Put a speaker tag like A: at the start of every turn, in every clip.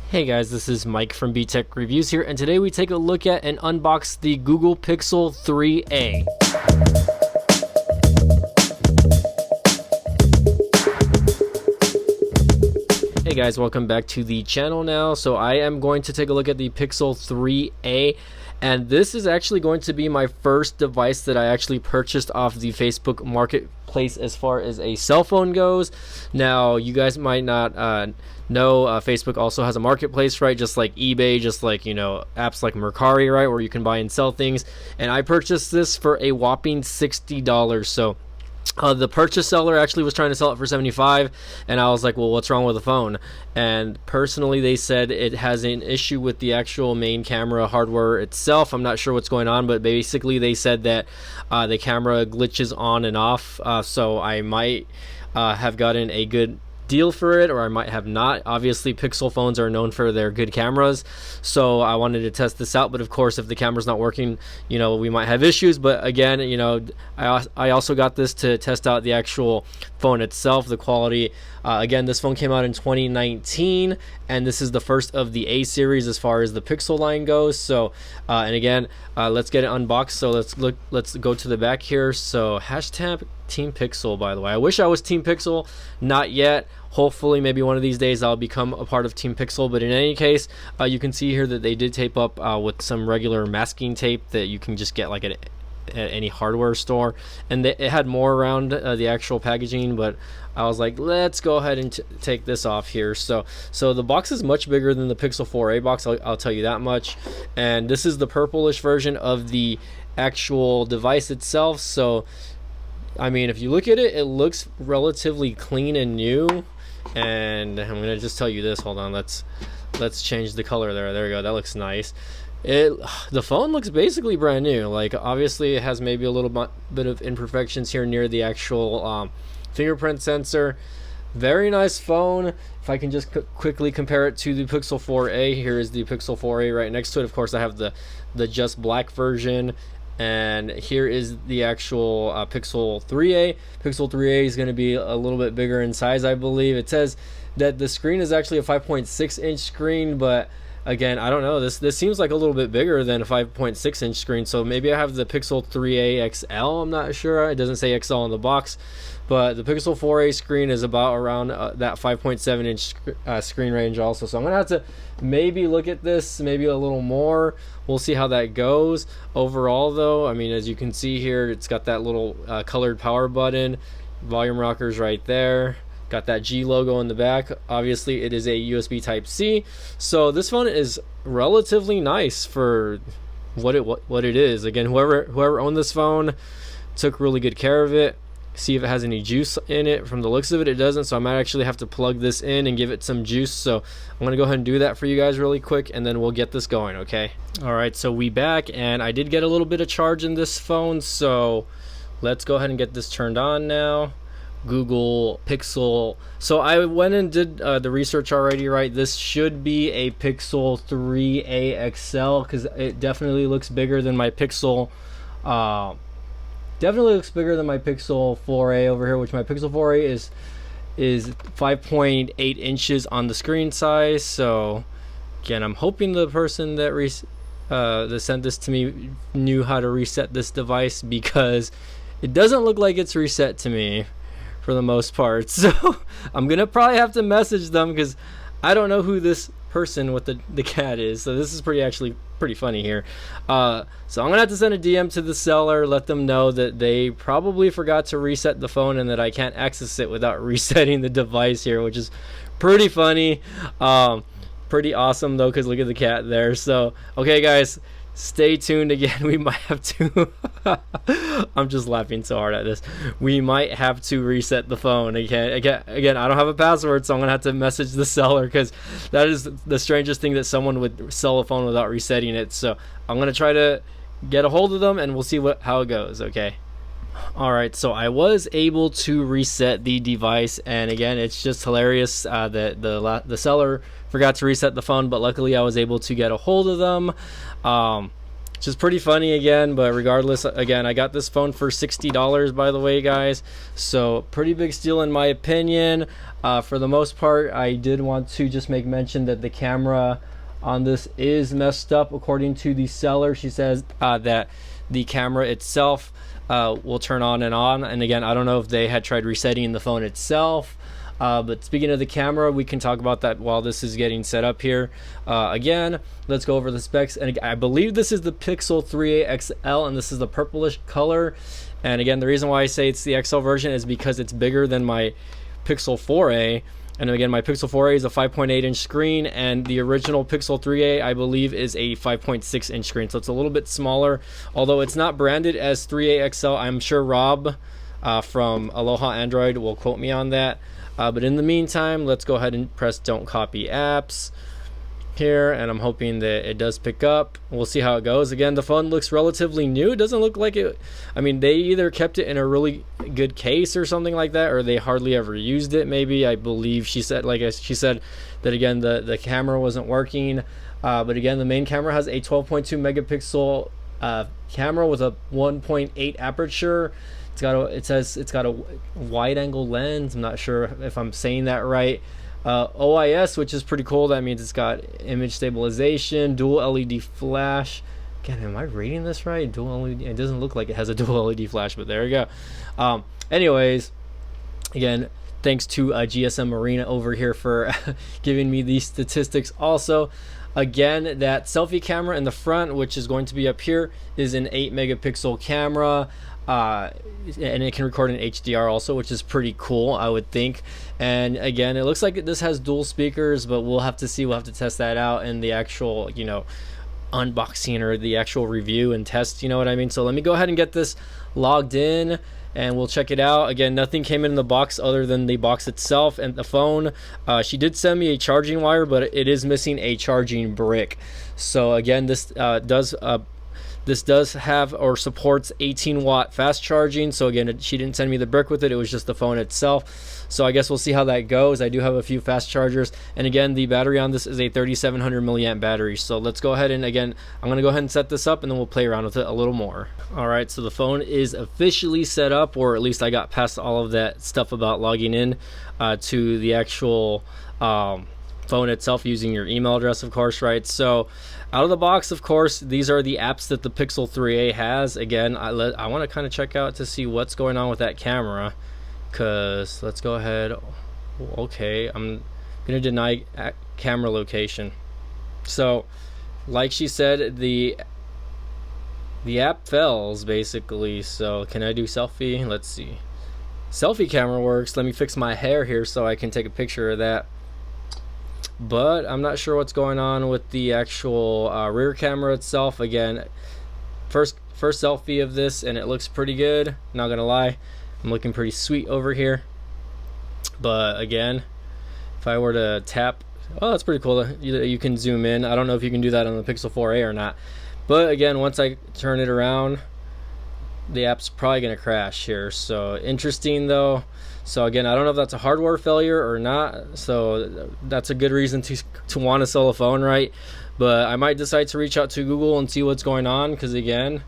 A: Hey guys, this is Mike from BTech Reviews here, and today we take a look at and unbox the Google Pixel 3a. Hey guys, welcome back to the channel now. So I am going to take a look at the Pixel 3a, and this is actually going to be my first device that I actually purchased off the Facebook Marketplace as far as a cell phone goes. Now, you guys might not know, Facebook also has a marketplace, right? Just like eBay, just like, apps like Mercari, right? Where you can buy and sell things. And I purchased this for a whopping $60. So the purchase seller actually was trying to sell it for $75, and I was like, well, what's wrong with the phone? And personally, they said it has an issue with the actual main camera hardware itself. I'm not sure what's going on, but basically they said that the camera glitches on and off, so I might have gotten a good deal for it, or I might have not. Obviously, Pixel phones are known for their good cameras, so I wanted to test this out. But of course, if the camera's not working, we might have issues. But again, I also got this to test out the actual phone itself, the quality. Again, this phone came out in 2019, and this is the first of the A series as far as the Pixel line goes. So, and again, let's get it unboxed. So let's go to the back here. So hashtag Team Pixel, by the way. I wish I was Team Pixel, not yet. Hopefully, maybe one of these days I'll become a part of Team Pixel. But in any case, you can see here that they did tape up with some regular masking tape that you can just get like at any hardware store, and it had more around the actual packaging, but I was like, let's go ahead and take this off here. So the box is much bigger than the Pixel 4a box, I'll tell you that much. And this is the purplish version of the actual device itself. So I mean, if you look at it, it looks relatively clean and new. And I'm gonna just tell you this. Hold on, let's change the color there. There we go. That looks nice. The phone looks basically brand new. Like, obviously it has maybe a little bit of imperfections here near the actual fingerprint sensor. Very nice phone. If I can just quickly compare it to the Pixel 4a, here is the Pixel 4a right next to it. Of course, I have the just black version, and here is the actual Pixel 3a. Pixel 3a is going to be a little bit bigger in size, I believe. It says that the screen is actually a 5.6-inch screen, but again, I don't know. This seems like a little bit bigger than a 5.6-inch screen. So maybe I have the Pixel 3a XL. I'm not sure. It doesn't say XL on the box, but the Pixel 4a screen is about around that 5.7-inch screen range also. So I'm gonna have to maybe look at this maybe a little more. We'll see how that goes. Overall, though, I mean, as you can see here, it's got that little colored power button, volume rockers right there. Got that G logo in the back. Obviously, it is a USB Type-C. So this phone is relatively nice for what it is. Again, whoever owned this phone took really good care of it. See if it has any juice in it. From the looks of it, it doesn't. So I might actually have to plug this in and give it some juice. So I'm gonna go ahead and do that for you guys really quick, and then we'll get this going. Okay. All right. So we back, and I did get a little bit of charge in this phone. So let's go ahead and get this turned on now. Google Pixel. So I went and did the research already, right? This should be a Pixel 3a XL, because it definitely looks bigger than my Pixel. Definitely looks bigger than my Pixel 4a over here, which my Pixel 4a is 5.8 inches on the screen size. So again, I'm hoping the person that sent this to me knew how to reset this device, because it doesn't look like it's reset to me for the most part. So I'm gonna probably have to message them, because I don't know who this person with the cat is. So this is pretty funny here. So I'm gonna have to send a DM to the seller, let them know that they probably forgot to reset the phone and that I can't access it without resetting the device here, which is pretty funny. Pretty awesome though, because look at the cat there. So okay guys, stay tuned. Again, we might have to I'm just laughing so hard at this. We might have to reset the phone again. I don't have a password, so I'm gonna have to message the seller, because that is the strangest thing, that someone would sell a phone without resetting it. So I'm gonna try to get a hold of them, and we'll see how it goes. Okay. Alright, so I was able to reset the device, and again, it's just hilarious that the seller forgot to reset the phone, but luckily I was able to get a hold of them. which is pretty funny again. But regardless, again, I got this phone for $60, by the way, guys, so pretty big steal in my opinion. For the most part, I did want to just make mention that the camera on this is messed up. According to the seller, she says that the camera itself will turn on, and again, I don't know if they had tried resetting the phone itself. But speaking of the camera, we can talk about that while this is getting set up here. Again, let's go over the specs. And I believe this is the Pixel 3a XL, and this is the purplish color. And again, the reason why I say it's the XL version is because it's bigger than my Pixel 4a. And again, my Pixel 4a is a 5.8 inch screen, and the original Pixel 3a, I believe, is a 5.6 inch screen. So it's a little bit smaller, although it's not branded as 3a XL. I'm sure Rob from Aloha Android will quote me on that. But in the meantime, let's go ahead and press don't copy apps here, and I'm hoping that it does pick up. We'll see how it goes. Again, the phone looks relatively new. It doesn't look like it, I mean, they either kept it in a really good case or something like that, or they hardly ever used it, maybe. I believe she said, she said that again the camera wasn't working, but again, the main camera has a 12.2 megapixel camera with a 1.8 aperture. It says it's got a wide angle lens. I'm not sure if I'm saying that right. OIS, which is pretty cool. That means it's got image stabilization, dual LED flash. Again, am I reading this right? Dual LED. It doesn't look like it has a dual LED flash, but there you go. Anyways, again, thanks to GSM Marina over here for giving me these statistics. Also, again, that selfie camera in the front, which is going to be up here, is an 8 megapixel camera. And it can record in HDR also, which is pretty cool, I would think. And again, it looks like this has dual speakers, but we'll have to see. We'll have to test that out in the actual, unboxing or the actual review and test, you know what I mean? So let me go ahead and get this logged in, and we'll check it out. Again, nothing came in the box other than the box itself and the phone. She did send me a charging wire, but it is missing a charging brick. So again, this does have or supports 18-watt fast charging. So again, she didn't send me the brick with it. It was just the phone itself. So I guess we'll see how that goes. I do have a few fast chargers. And again, the battery on this is a 3700 milliamp battery. So let's go ahead and again, I'm going to go ahead and set this up, and then we'll play around with it a little more. All right, so the phone is officially set up, or at least I got past all of that stuff about logging in to the actual phone itself using your email address, of course, right? So out of the box, of course, these are the apps that the Pixel 3a has. Again, I want to kind of check out to see what's going on with that camera, because let's go ahead. Okay, I'm gonna deny camera location. So like she said, the app fails basically. So can I do selfie? Let's see. Selfie camera works. Let me fix my hair here so I can take a picture of that. But I'm not sure what's going on with the actual rear camera itself. Again, first selfie of this, and it looks pretty good, not gonna lie. I'm looking pretty sweet over here. But again, if I were to tap, oh, that's pretty cool. You can zoom in. I don't know if you can do that on the Pixel 4a or not, but again, once I turn it around, the app's probably gonna crash here. So interesting though. So again, I don't know if that's a hardware failure or not. So that's a good reason to want to sell a phone, right? But I might decide to reach out to Google and see what's going on, because again,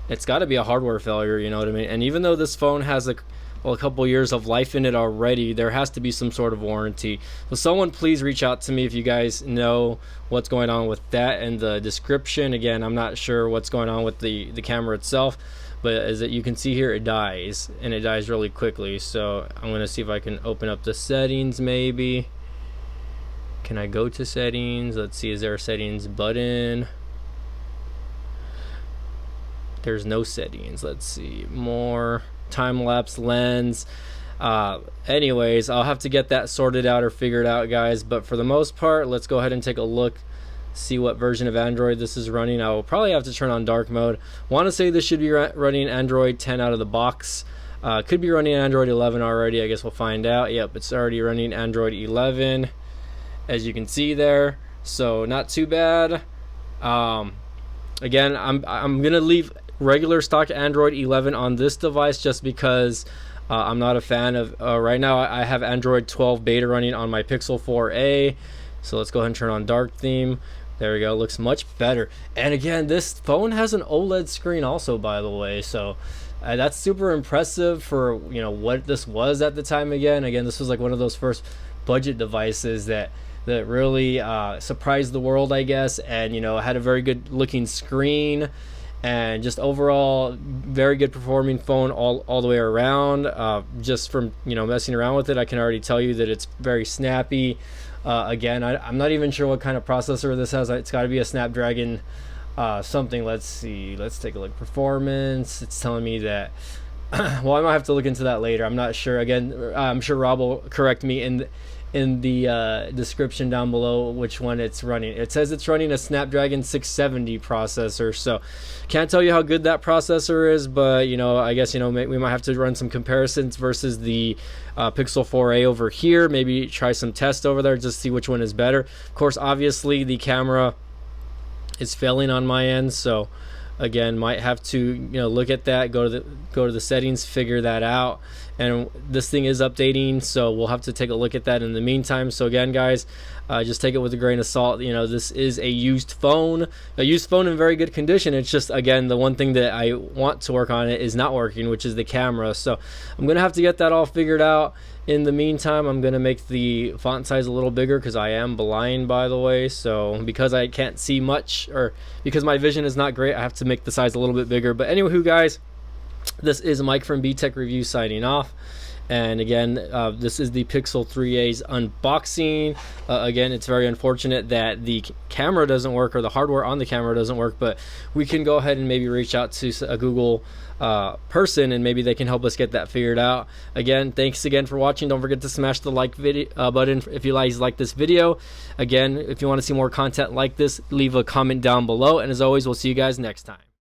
A: it's got to be a hardware failure, you know what I mean? And even though this phone has a couple years of life in it already, there has to be some sort of warranty. So someone please reach out to me if you guys know what's going on with that in the description. Again, I'm not sure what's going on with the camera itself, but as you can see here, it dies, and it dies really quickly. So I'm gonna see if I can open up the settings. Maybe can I go to settings? Let's see, is there a settings button? There's no settings. Let's see, more, time-lapse lens. Anyways, I'll have to get that sorted out or figured out, guys, but for the most part, let's go ahead and take a look, see what version of Android this is running. I will probably have to turn on dark mode. Want to say this should be running Android 10 out of the box. Could be running Android 11 already. I guess we'll find out. Yep, it's already running Android 11, as you can see there. So not too bad. Again, I'm gonna leave regular stock Android 11 on this device just because I'm not a fan of right now. I have Android 12 beta running on my Pixel 4a. So let's go ahead and turn on dark theme. There we go. Looks much better. And again, this phone has an OLED screen also, by the way. So that's super impressive for, you know, what this was at the time. Again, this was like one of those first budget devices that really surprised the world, I guess. And, you know, had a very good looking screen, and just overall very good performing phone all the way around. Just from, you know, messing around with it, I can already tell you that it's very snappy. Again, I'm not even sure what kind of processor this has. It's got to be a Snapdragon something. Let's see. Let's take a look. Performance. It's telling me that. Well, I might have to look into that later. I'm not sure. Again, I'm sure Rob will correct me in the description down below which one it's running. It says it's running a Snapdragon 670 processor, so can't tell you how good that processor is, but, you know, I guess, you know, we might have to run some comparisons versus the Pixel 4a over here. Maybe try some tests over there, just see which one is better. Of course, obviously the camera is failing on my end, so again, might have to, you know, look at that, go to the settings, figure that out. And this thing is updating, so we'll have to take a look at that in the meantime. So again, guys, just take it with a grain of salt. You know, this is a used phone in very good condition. It's just, again, the one thing that I want to work on it is not working, which is the camera. So I'm gonna have to get that all figured out. In the meantime, I'm gonna make the font size a little bigger because I am blind, by the way. So because I can't see much, or because my vision is not great, I have to make the size a little bit bigger. But anywho, guys, this is Mike from B-Tech Review signing off. And again, this is the Pixel 3a's unboxing. Again, it's very unfortunate that the camera doesn't work, or the hardware on the camera doesn't work, but we can go ahead and maybe reach out to a Google person, and maybe they can help us get that figured out. Again, thanks again for watching. Don't forget to smash the like button if you guys like this video. Again, if you want to see more content like this, leave a comment down below, and as always, we'll see you guys next time.